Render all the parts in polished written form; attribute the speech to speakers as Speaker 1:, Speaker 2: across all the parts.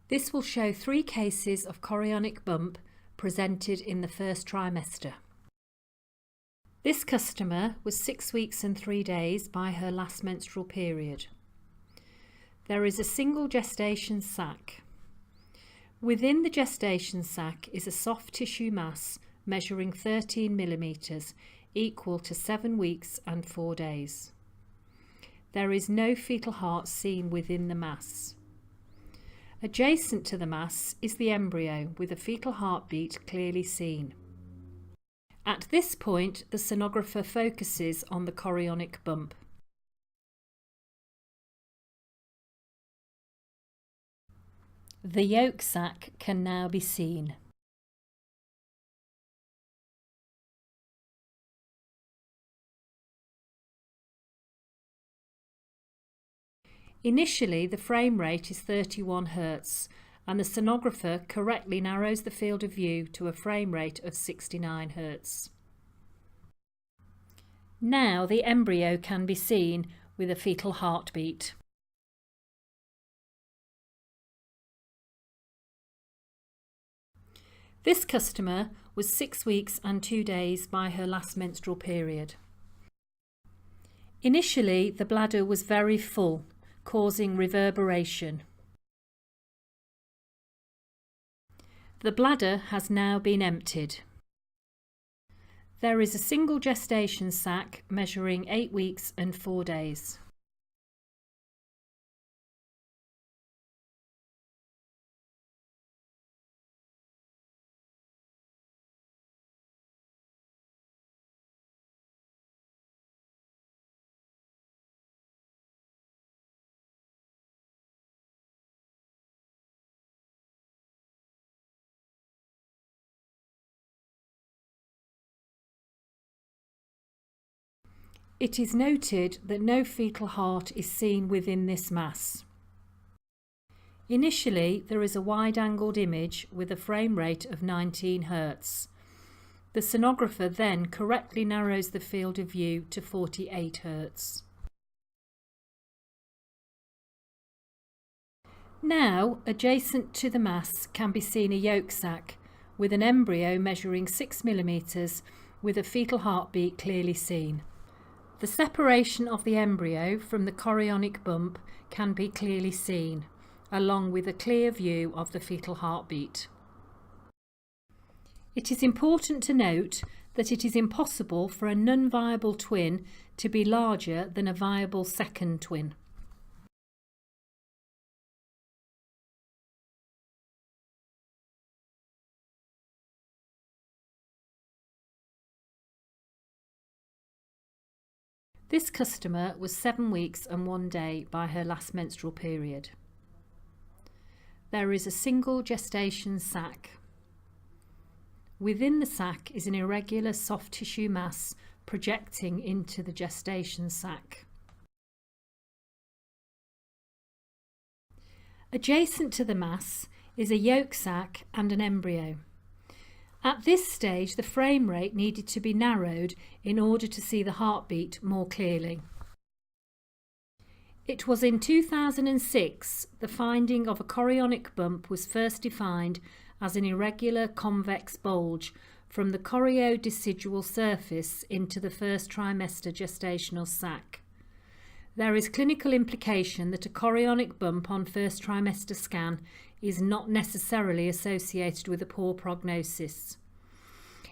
Speaker 1: This will show 3 cases of chorionic bump presented in the first trimester. This customer was 6 weeks and 3 days by her last menstrual period. There is a single gestation sac. Within the gestation sac is a soft tissue mass measuring 13 millimeters, equal to 7 weeks and 4 days. There is no fetal heart seen within the mass. Adjacent to the mass is the embryo with a fetal heartbeat clearly seen. At this point, the sonographer focuses on the chorionic bump. The yolk sac can now be seen. Initially, the frame rate is 31 Hz, and the sonographer correctly narrows the field of view to a frame rate of 69 Hz. Now the embryo can be seen with a fetal heartbeat. This customer was 6 weeks and 2 days by her last menstrual period. Initially, the bladder was very full, causing reverberation. The bladder has now been emptied. There is a single gestation sac measuring 8 weeks and 4 days. It is noted that no fetal heart is seen within this mass. Initially, there is a wide-angled image with a frame rate of 19 Hz. The sonographer then correctly narrows the field of view to 48 Hz. Now, adjacent to the mass can be seen a yolk sac with an embryo measuring 6 millimeters with a fetal heartbeat clearly seen. The separation of the embryo from the chorionic bump can be clearly seen, along with a clear view of the fetal heartbeat. It is important to note that it is impossible for a non-viable twin to be larger than a viable second twin. This customer was 7 weeks and 1 day by her last menstrual period. There is a single gestation sac. Within the sac is an irregular soft tissue mass projecting into the gestation sac. Adjacent to the mass is a yolk sac and an embryo. At this stage, the frame rate needed to be narrowed in order to see the heartbeat more clearly. It was in 2006 the finding of a chorionic bump was first defined as an irregular convex bulge from the choriodecidual surface into the first trimester gestational sac. There is clinical implication that a chorionic bump on first trimester scan is not necessarily associated with a poor prognosis.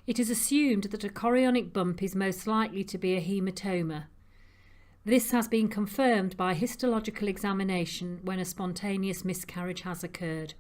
Speaker 1: It is assumed that a chorionic bump is most likely to be a hematoma. This has been confirmed by histological examination when a spontaneous miscarriage has occurred.